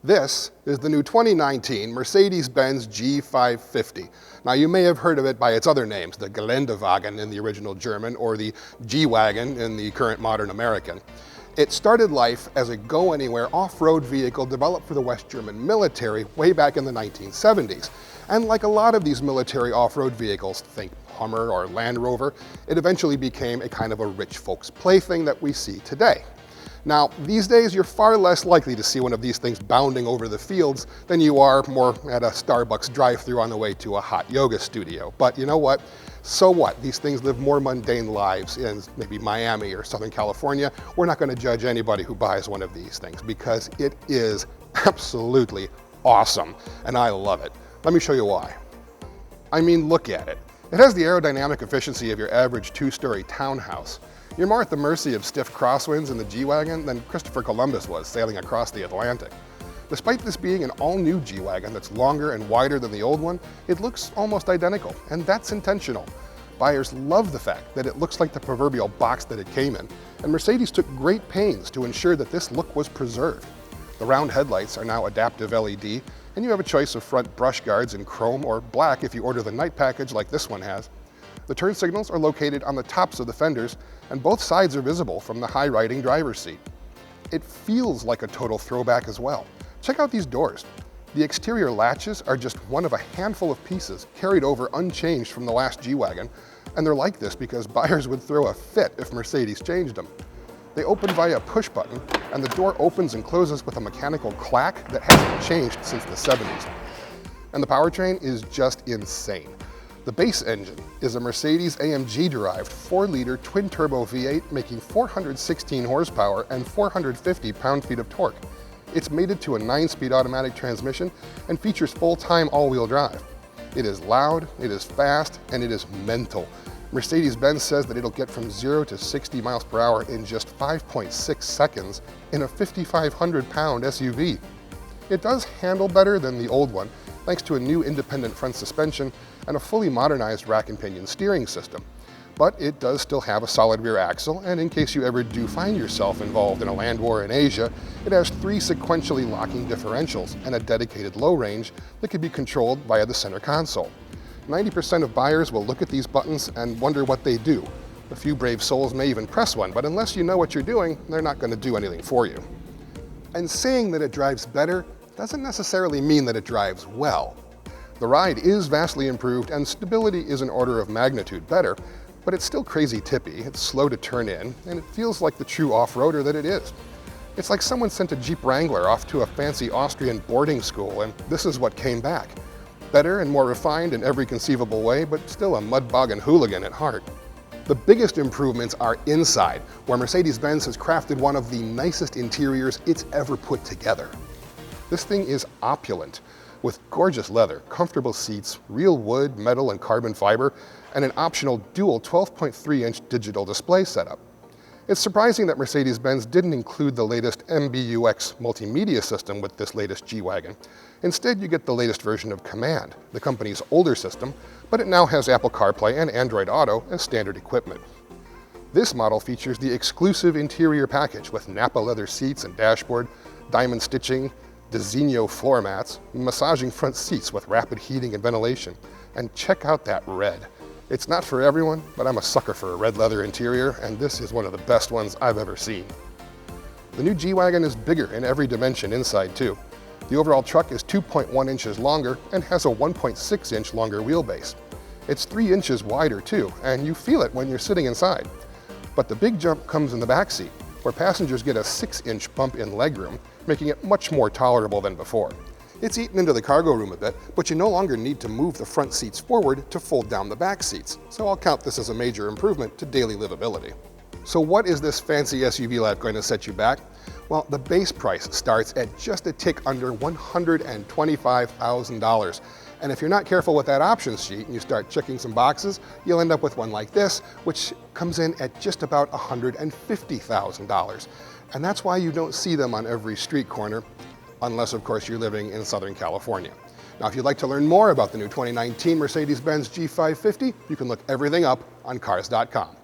This is the new 2019 Mercedes-Benz G550. Now you may have heard of it by its other names, the Geländewagen in the original German or the G-Wagen in the current modern American. It started life as a go-anywhere off-road vehicle developed for the West German military way back in the 1970s. And like a lot of these military off-road vehicles, think Hummer or Land Rover, it eventually became a kind of a rich folks' plaything that we see today. Now, these days, you're far less likely to see one of these things bounding over the fields than you are more at a Starbucks drive-thru on the way to a hot yoga studio. But you know what? So what? These things live more mundane lives in maybe Miami or Southern California. We're not going to judge anybody who buys one of these things because it is absolutely awesome, and I love it. Let me show you why. I mean, look at it. It has the aerodynamic efficiency of your average two-story townhouse. You're more at the mercy of stiff crosswinds in the G-Wagen than Christopher Columbus was sailing across the Atlantic. Despite this being an all-new G-Wagen that's longer and wider than the old one, it looks almost identical, and that's intentional. Buyers love the fact that it looks like the proverbial box that it came in, and Mercedes took great pains to ensure that this look was preserved. The round headlights are now adaptive LED, and you have a choice of front brush guards in chrome or black if you order the night package like this one has. The turn signals are located on the tops of the fenders, and both sides are visible from the high-riding driver's seat. It feels like a total throwback as well. Check out these doors. The exterior latches are just one of a handful of pieces carried over unchanged from the last G-Wagen, and they're like this because buyers would throw a fit if Mercedes changed them. They open via a push button, and the door opens and closes with a mechanical clack that hasn't changed since the 70s. And the powertrain is just insane. The base engine is a Mercedes-AMG-derived 4-liter twin-turbo V8 making 416 horsepower and 450 pound-feet of torque. It's mated to a 9-speed automatic transmission and features full-time all-wheel drive. It is loud, it is fast, and it is mental. Mercedes-Benz says that it'll get from 0 to 60 miles per hour in just 5.6 seconds in a 5,500-pound SUV. It does handle better than the old one, thanks to a new independent front suspension and a fully modernized rack and pinion steering system. But it does still have a solid rear axle, and in case you ever do find yourself involved in a land war in Asia, it has 3 sequentially locking differentials and a dedicated low range that can be controlled via the center console. 90% of buyers will look at these buttons and wonder what they do. A few brave souls may even press one, but unless you know what you're doing, they're not going to do anything for you. And saying that it drives better doesn't necessarily mean that it drives well. The ride is vastly improved and stability is an order of magnitude better, but it's still crazy tippy, it's slow to turn in, and it feels like the true off-roader that it is. It's like someone sent a Jeep Wrangler off to a fancy Austrian boarding school and this is what came back. Better and more refined in every conceivable way, but still a mud-bogging hooligan at heart. The biggest improvements are inside, where Mercedes-Benz has crafted one of the nicest interiors it's ever put together. This thing is opulent, with gorgeous leather, comfortable seats, real wood, metal, and carbon fiber, and an optional dual 12.3-inch digital display setup. It's surprising that Mercedes-Benz didn't include the latest MBUX multimedia system with this latest G-Wagen. Instead, you get the latest version of Command, the company's older system, but it now has Apple CarPlay and Android Auto as standard equipment. This model features the exclusive interior package with Nappa leather seats and dashboard, diamond stitching, Designo floor mats, massaging front seats with rapid heating and ventilation. And check out that red. It's not for everyone, but I'm a sucker for a red leather interior, and this is one of the best ones I've ever seen. The new G-Wagen is bigger in every dimension inside too. The overall truck is 2.1 inches longer and has a 1.6-inch longer wheelbase. It's 3 inches wider too, and you feel it when you're sitting inside. But the big jump comes in the back seat, where passengers get a 6-inch bump in legroom, making it much more tolerable than before. It's eaten into the cargo room a bit, but you no longer need to move the front seats forward to fold down the back seats, so I'll count this as a major improvement to daily livability. So what is this fancy SUV life going to set you back? Well, the base price starts at just a tick under $125,000. And if you're not careful with that options sheet and you start checking some boxes, you'll end up with one like this, which comes in at just about $150,000. And that's why you don't see them on every street corner, unless of course you're living in Southern California. Now, if you'd like to learn more about the new 2019 Mercedes-Benz G550, you can look everything up on Cars.com.